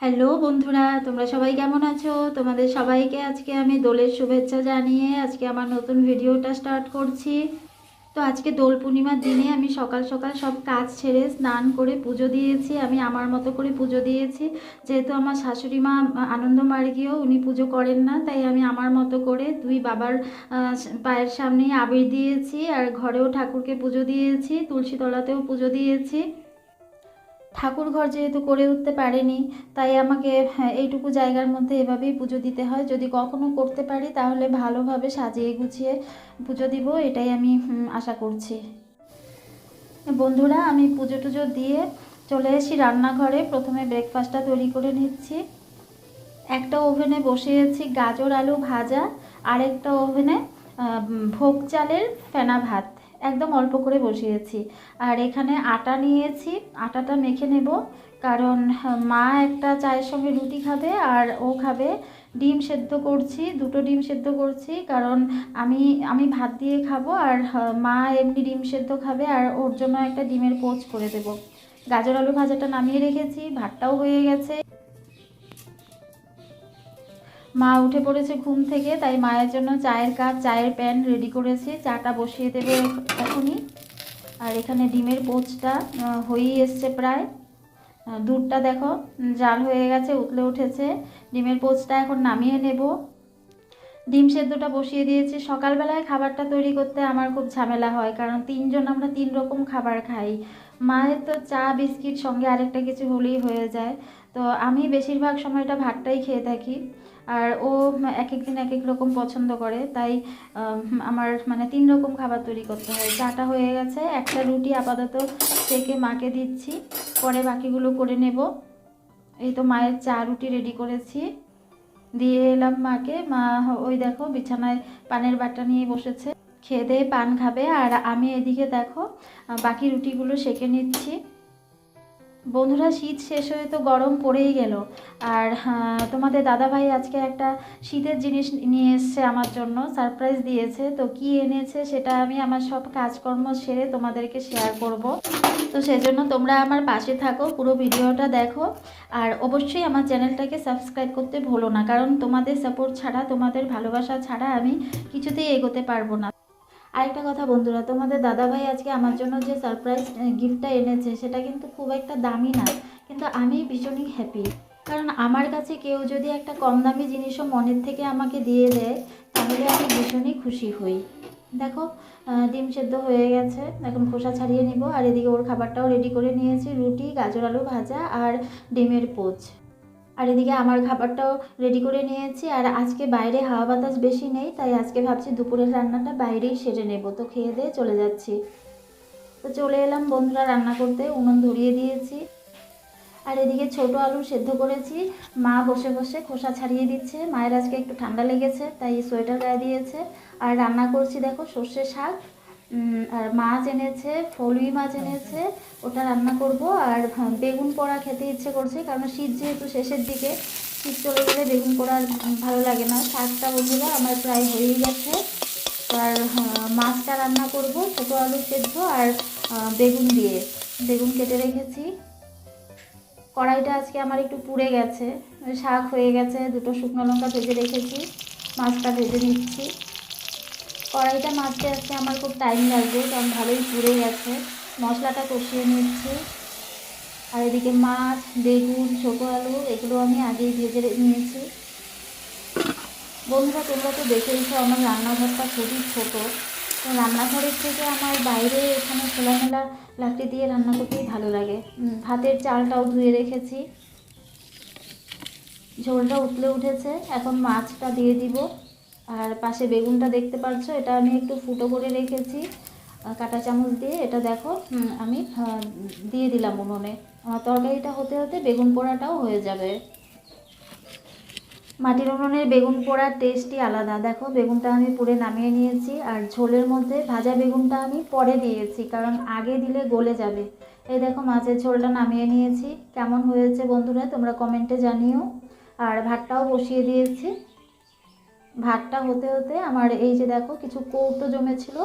Hello বন্ধুরা, তোমরা সবাই কেমন আছো? তোমাদের সবাইকে আজকে আমি দোলের শুভেচ্ছা জানিয়ে আজকে আমার নতুন ভিডিওটা স্টার্ট করছি। তো আজকে দোল পূর্ণিমার দিনে আমি সকাল সকাল সব কাজ ছেড়ে স্নান করে পুজো দিয়েছি। আমি আমার মতো করে পুজো দিয়েছি, যেহেতু আমার শাশুড়ি মা আনন্দমার্গীয়, উনি পুজো করেন না, তাই আমি আমার মতো করে দুই বাবার পায়ের সামনেই আবির দিয়েছি আর ঘরেও ঠাকুরকে পুজো দিয়েছি, তুলসী তলাতেও পুজো দিয়েছি। ঠাকুর ঘর যেহেতু করে উঠতে পারেনি, তাই আমাকে এইটুকু জায়গার মধ্যে এভাবেই পুজো দিতে হয়। যদি কখনো করতে পারি তাহলে ভালোভাবে সাজিয়ে গুছিয়ে পুজো দিব, এটাই আমি আশা করছি। বন্ধুরা, আমি পুজো টুজো দিয়ে চলে এসেছি রান্নাঘরে। প্রথমে ব্রেকফাস্টটা তৈরি করে নিচ্ছি। একটা ওভেনে বসিয়েছি গাজর আলু ভাজা, আর একটা ওভেনে ভোগ চালের ফেনা ভাত একদম অল্প করে বসিয়েছি। আর এখানে আটা নিয়েছি, আটাটা মেখে নেব, কারণ মা একটা চায়ের সঙ্গে রুটি খাবে আর ও খাবে। ডিম সেদ্ধ করছি, দুটো ডিম সেদ্ধ করছি, কারণ আমি আমি ভাত দিয়ে খাবো আর মা এমনি ডিম সেদ্ধ খাবে, আর ওর জন্য একটা ডিমের পোচ করে দেব। গাজর আলু ভাজাটা নামিয়ে রেখেছি, ভাতটাও হয়ে গেছে। মা উঠে পড়েছে ঘুম থেকে, তাই মায়ের জন্য চায়ের কাপ, চায়ের প্যান রেডি করেছি, চাটা বসিয়ে দেবে এখনই। আর এখানে ডিমের পোচটা হয়েই এসছে প্রায়। দুধটা দেখো জাল হয়ে গেছে, উতলে উঠেছে। ডিমের পোচটা এখন নামিয়ে নেব। ডিম সেদ্ধটা বসিয়ে দিয়েছি। সকালবেলায় খাবারটা তৈরি করতে আমার খুব ঝামেলা হয়, কারণ তিনজন আমরা তিন রকম খাবার খাই। মায়ের তো চা বিস্কিট সঙ্গে আরেকটা কিছু হলেই হয়ে যায়, তো আমি বেশিরভাগ সময়টা ভাতটাই খেয়ে থাকি। আর ও এক এক দিন এক এক রকম পছন্দ করে, তাই আমার মানে তিন রকম খাবার তৈরি করতে হয়। চাটা হয়ে গেছে, একটা রুটি আপাতত সেকে মাকে দিচ্ছি, পরে বাকিগুলো করে নেব। এই তো মায়ের চা রুটি রেডি করেছি, দিয়ে এলাম মাকে। মা ওই দেখো বিছানায় পানের বাটা নিয়ে বসেছে, খেয়ে দিয়ে পান খাবে। আর আমি এদিকে দেখো বাকি রুটিগুলো সেঁকে নিচ্ছি। বন্ধুরা, শীত শেষ হয়ে তো গরম পড়েই গেল। আর তোমাদের দাদাভাই আজকে একটা শীতের জিনিস নিয়ে এসছে আমার জন্য, সারপ্রাইজ দিয়েছে। তো কি এনেছে সেটা আমি আমার সব কাজকর্ম সেরে তোমাদেরকে শেয়ার করব। তো সেজন্য তোমরা আমার পাশে থাকো, পুরো ভিডিওটা দেখো। আর অবশ্যই আমার চ্যানেলটাকে সাবস্ক্রাইব করতে ভুলো না, কারণ তোমাদের সাপোর্ট ছাড়া, তোমাদের ভালোবাসা ছাড়া আমি কিছুতেই এগোতে পারবো না। আরেকটা কথা বন্ধুরা, তোমাদের দাদাভাই আজকে আমার জন্য যে সারপ্রাইজ গিফটটা এনেছে সেটা কিন্তু খুব একটা দামি না, কিন্তু আমি ভীষণই হ্যাপি। কারণ আমার কাছে কেউ যদি একটা কম দামি জিনিসও মনের থেকে আমাকে দিয়ে দেয়, তাহলে আমি ভীষণই খুশি হই। দেখো ডিম সেদ্ধ হয়ে গেছে, এখন খোসা ছাড়িয়ে নিব। আর এদিকে ওর খাবারটাও রেডি করে নিয়েছি, রুটি, গাজর আলু ভাজা আর ডিমের পোচ। আর এদিকে আমার খাবারটাও রেডি করে নিয়েছি। আর আজকে বাইরে হাওয়া বাতাস বেশি নেই, তাই আজকে ভাবছি দুপুরের রান্নাটা বাইরেই সেরে নেব। তো খেয়ে দিয়ে চলে যাচ্ছি। তো চলে এলাম বন্ধুরা রান্না করতে, উনুন ধরিয়ে দিয়েছি। আর এদিকে ছোট আলু সেদ্ধ করেছি, মা বসে বসে খোসা ছাড়িয়ে দিচ্ছে। মায়ের আজকে একটু ঠান্ডা লেগেছে, তাই সোয়েটার গায়ে দিয়েছে। আর রান্না করছি দেখো সর্ষে শাক, আর মাছ এনেছে, ফলুই মাছ এনেছে, ওটা রান্না করব। আর বেগুন পোড়া খেতে ইচ্ছে করছে, কারণ শীত যেহেতু শেষের দিকে, শীত চলে গেলে বেগুন পোড়া আর ভালো লাগে না। শাকটা বন্ধুরা আমার প্রায় হয়েই গেছে। আর মাছটা রান্না করব ছোটো আলু সেদ্ধ আর বেগুন দিয়ে, বেগুন কেটে রেখেছি। কড়াইটা আজকে আমার একটু পুড়ে গেছে, শাক হয়ে গেছে, দুটো শুকনো লঙ্কা ভেজে রেখেছি, মাছটা ভেজে নিচ্ছি। কড়াইটা মাজতে আজকে আমার খুব টাইম লাগবে, কারণ ভালোই পুড়ে গেছে। মশলাটা কষিয়ে নিচ্ছি। আর এদিকে মাছ, বেগুন, ছোটো আলু এগুলো আমি আগেই ভেজে নিয়েছি। বন্ধুরা, তোমরা তো দেখেইছো আমার রান্নাঘরটা খুবই ছোটো, তো রান্নাঘরের থেকে আমার বাইরে এখানে খোলামেলা লাকড়ি দিয়ে রান্না করতেই ভালো লাগে। ভাতের চালটাও ধুয়ে রেখেছি, ঝোলটা উতলে উঠেছে, এখন মাছটা দিয়ে দিব। আর পাশে বেগুনটা দেখতে পাচ্ছ, এটা আমি একটু ফুটো করে রেখেছি কাঁটা চামচ দিয়ে। এটা দেখো আমি দিয়ে দিলাম উনুনে। তরকারিটা হতে হতে বেগুন পোড়াটাও হয়ে যাবে। মাটির উনুনের বেগুন পোড়ার টেস্টই আলাদা। দেখো বেগুনটা আমি পুড়ে নামিয়ে নিয়েছি, আর ঝোলের মধ্যে ভাজা বেগুনটা আমি পরে দিয়েছি, কারণ আগে দিলে গলে যাবে। এই দেখো মাছের ঝোলটা নামিয়ে নিয়েছি। কেমন হয়েছে বন্ধুরা তোমরা কমেন্টে জানিও। আর ভাতটাও বসিয়ে দিয়েছি। ভাতটা হতে হতে আমার এই যে দেখো কিছু কৌটো জমেছিল,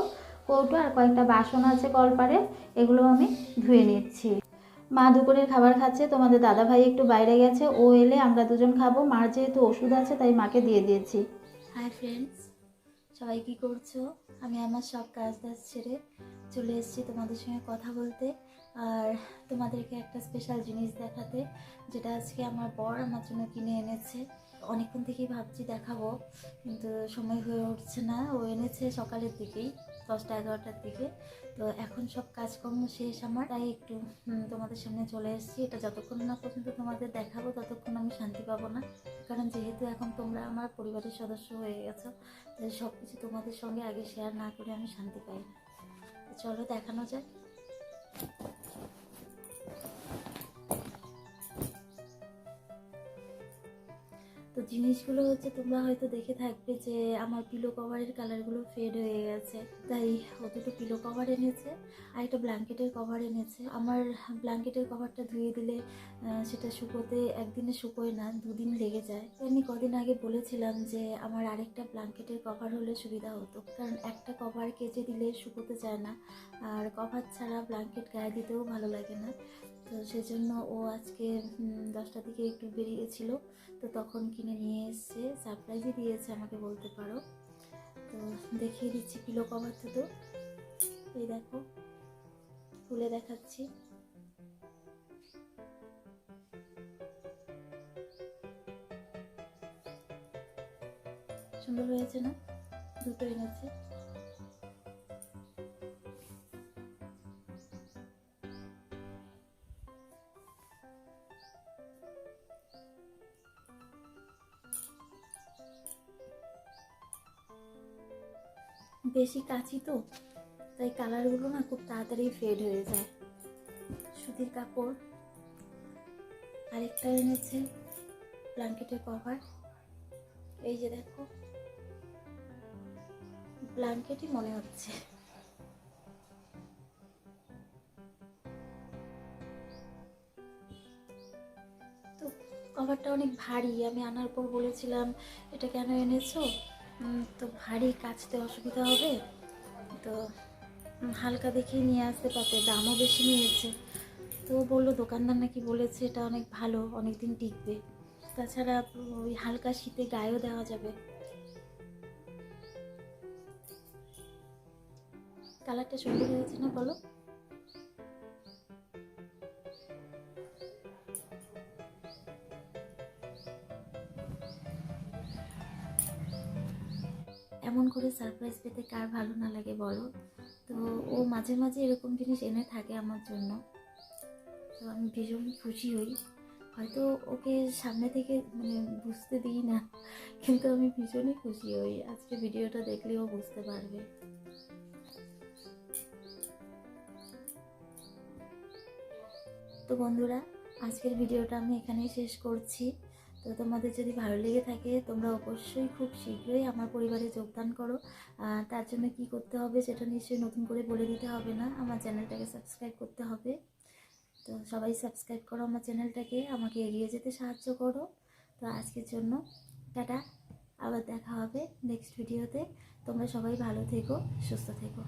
কৌটো আর কয়েকটা বাসন আছে কলপারে, এগুলো আমি ধুয়ে নিচ্ছি। মা দুপুরের খাবার খাচ্ছে, তোমাদের দাদাভাই একটু বাইরে গেছে, ও এলে আমরা দুজন খাবো। মার যেহেতু ওষুধ আছে তাই মাকে দিয়ে দিয়েছি। হাই ফ্রেন্ডস, সবাই কী করছো? আমি আমার সব কাজ টাজ ছেড়ে চলে এসেছি তোমাদের সঙ্গে কথা বলতে, আর তোমাদেরকে একটা স্পেশাল জিনিস দেখাতে, যেটা আজকে আমার বর আমার জন্য কিনে এনেছে। অনেকক্ষণ থেকেই ভাবছি দেখাবো, কিন্তু সময় হয়ে উঠছে না। ও এনেছে সকালের দিকেই, 10টা-11টার দিকে। তো এখন সব কাজকর্ম শেষ আমার, তাই একটু তোমাদের সামনে চলে এসেছি। এটা যতক্ষণ না পর্যন্ত তোমাদের দেখাবো ততক্ষণ আমি শান্তি পাবো না, কারণ যেহেতু এখন তোমরা আমার পরিবারের সদস্য হয়ে গেছো, তাই সব কিছু তোমাদের সঙ্গে আগে শেয়ার না করে আমি শান্তি পাই না। তো চলো দেখানো যায়। তো জিনিসগুলো হচ্ছে, তোমরা হয়তো দেখে থাকবে যে আমার পিলো কভারের কালারগুলো ফেড হয়ে গেছে, তাই ও দুটো পিলো কভার এনেছে আর একটা ব্ল্যাঙ্কেটের কভার এনেছে। আমার ব্ল্যাঙ্কেটের কভারটা ধুয়ে দিলে সেটা শুকোতে একদিনে শুকোয় না, 2 দিন লেগে যায়। তো আমি কদিন আগে বলেছিলাম যে আমার আরেকটা ব্ল্যাঙ্কেটের কভার হলে সুবিধা হতো, কারণ একটা কভার কেচে দিলে শুকোতে চায় না, আর কভার ছাড়া ব্ল্যাঙ্কেট গায়ে দিতেও ভালো লাগে না। তো সেজন্য ও আজকে 10টার দিকে একটু বেরিয়েছিল, তো তখন কিনে নিয়ে এসছে। সারপ্রাইজই দিয়েছে আমাকে বলতে পারো। তো দেখিয়ে দিচ্ছি পিলো কভার দুটো, এই দেখো, খুলে দেখাচ্ছি। সুন্দর হয়েছে না? দুটো এনেছে। বেশি কাচি তো, তাই কালারগুলো না খুব তাড়াতাড়ি ফেড হয়ে যায়। সুতির কাপড়। আরেকটা এনেছে ব্ল্যাঙ্কেটের কভার, এই যে দেখো, ব্ল্যাঙ্কেটই মনে হচ্ছে। তো কভারটা অনেক ভারী, আমি আনার পর বলেছিলাম এটা কেন এনেছো, তো ভারী, কাচতে অসুবিধা হবে, তো হালকা দেখেই নিয়ে আসতে পারতে, দামও বেশি নিয়েছে। তো বললো দোকানদার নাকি বলেছে এটা অনেক ভালো, অনেক দিন টিকবে, তাছাড়া ওই হালকা শীতে গায়েও দেওয়া যাবে। কালারটা সুন্দর হয়েছে না বলো? এমন করে সারপ্রাইজ পেতে কার ভালো না লাগে বলো? তো ও মাঝে মাঝে এরকম জিনিস এনে থাকে আমার জন্য, তো আমি ভীষণ খুশি হই। হয়তো ওকে সামনে থেকে বুঝতে দিই না, কিন্তু আমি ভীষণই খুশি হই। আজকে ভিডিওটা দেখলে ও বুঝতে পারবে। তো বন্ধুরা, আজকের ভিডিওটা আমি এখানেই শেষ করছি। তো তোমাদের যদি ভালো লেগে থাকে, তোমরা অবশ্যই খুব শীঘ্রই আমার পরিবারে যোগদান করো। তার জন্য কি করতে হবে সেটা নিশ্চয়ই নতুন করে বলে দিতে হবে না, আমার চ্যানেলটাকে সাবস্ক্রাইব করতে হবে। তো সবাই সাবস্ক্রাইব করো আমার চ্যানেলটাকে, আমাকে এগিয়ে যেতে সাহায্য করো। তো আজকের জন্য টাটা, আবার দেখা হবে নেক্সট ভিডিওতে। তোমরা সবাই ভালো থেকো, সুস্থ থেকো।